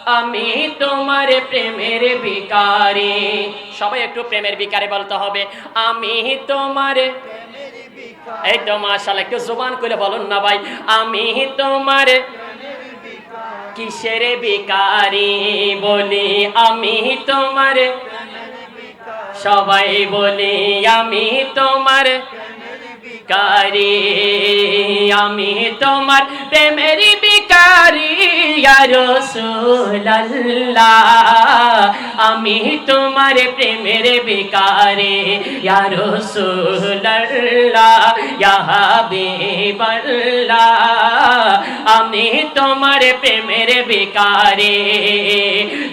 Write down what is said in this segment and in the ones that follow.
আমি তোমার প্রেমের ভিখারি। সবাই একটু প্রেমের ভিখারি বলতে হবে, আমি তোমার। এই তো মাশাআল্লাহ, একটু জবান করে বলুন না ভাই, আমি তোমার কিসের ভিখারি বলি, আমি তোমার। সবাই বলি আমি তোমার ভিখারি, আমি তোমার প্রেমের ভিখারি ইয়া রাসূলুল্লাহ, আমি তোমার প্রেমের ভিখারি ইয়া রাসূলুল্লাহ ইয়া হাবিবাল্লাহ, আমি তোমার প্রেমের ভিখারি।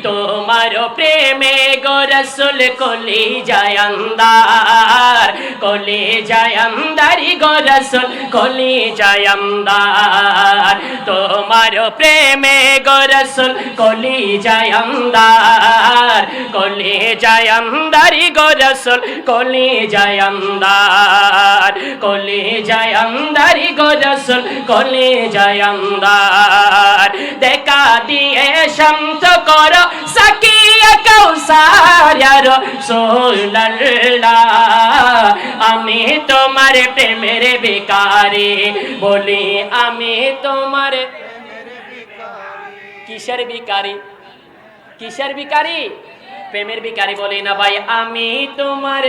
তোমার প্রেমে গো রাসূল কলি যায় আন্দার, কলি যায় আন্দারি গো রাসূল কলি যায় আন্দার। তোমার প্রেমে গো রাসূল কলি যায় আন্দার, কলি যায় আন্দারি গো রাসূল কলি যায় আন্দার, কলি যায় আন্দারি গো রাসূল কলি যায় আন্দার। দেখা দিয়ে শান্ত করো সাকিয়া কাউসার ইয়া রাসূলুল্লাহ, আমি তোমার প্রেমের ভিখারি বলি, আমি তোমার কিসের ভিখারি, কিসের ভিখারি? প্রেমের ভিখারি বলি না ভাই, আমি তোমার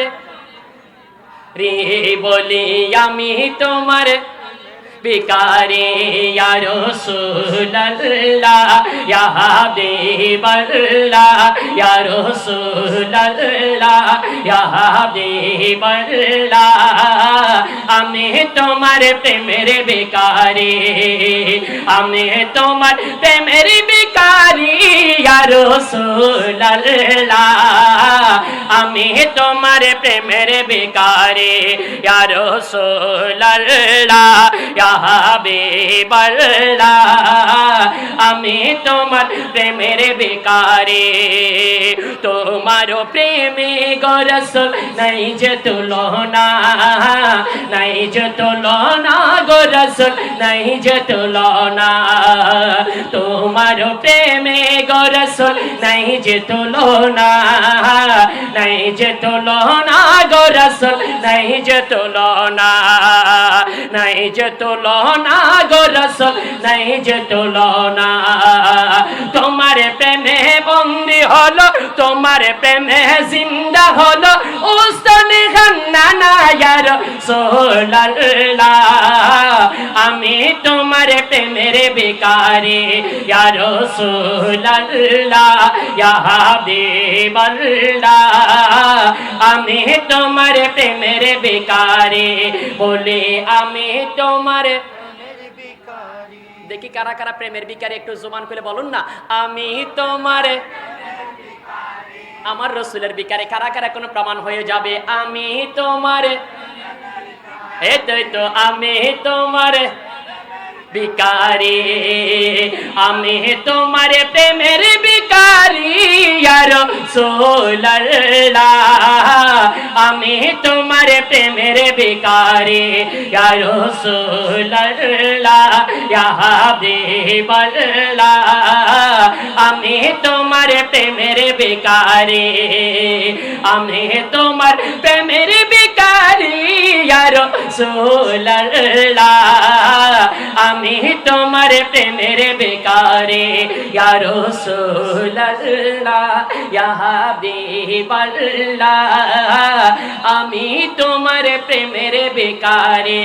রে বলি, আমি তোমার ভিখারি ইয়া রাসূলুল্লাহ ইয়া হাবিবাল্লাহ, ইয়া রাসূলুল্লাহ ইয়া হাবিবাল্লাহ, আমি তোমার প্রেমের ভিখারি, আমি তোমার প্রেমের ভিখারি ইয়া রাসূলুল্লাহ, আমি তোমার প্রেমের ভিখারি ইয়া রাসূলুল্লাহ ইয়া হাবিবাল্লাহ, আমি তোমার প্রেমের ভিখারি। তোমার প্রেমে গো রাসূল নাই যে তুলনা, নাই যে তুলনা গো রাসূল নাই যে তুলনা, তোমার প্রেমে গো রাসূল নাই যে তুলনা, নাই যে তুলনা গো রাসূল নাই যে তুলনা, নাই যে তুলনা গো রাসূল নাই যে তুলনা। তোমার প্রেমে বন্দী হলো, তোমার প্রেমে জিন্দা হলো উস্তানে খান্নানা ইয়া রাসূলুল্লাহ, আমি তোমার প্রেমের ভিখারি ইয়া রাসূলুল্লাহ ইয়া হাবিবাল্লাহ, আমি তোমার প্রেমের ভিখারি বলি, আমি তোমার। দেখি কারা কারা প্রেমের ভিখারি, একটু জবান করে বলুন না, আমি তোমার। আমার রাসূলের ভিখারি কারা কারা কোনো প্রমাণ হয়ে যাবে, আমি তোমার। এই তো আমি তোমার ভিখারি, আমি তোমার প্রেমের ভিখারি ইয়া রাসূলুল্লাহ, আমি তোমার প্রেমের ভিখারি ইয়া রাসূলুল্লাহ ইয়া হাবিবাল্লাহ, আমি তোমার প্রেমের ভিখারি, আমি তোমার প্রেমের ভিখারি ইয়া রাসূলুল্লাহ, আমি তোমার প্রেমের ভিখারি ইয়া রাসূলুল্লাহ ইয়া হাবিবাল্লাহ, আমি তোমার প্রেমের ভিখারি।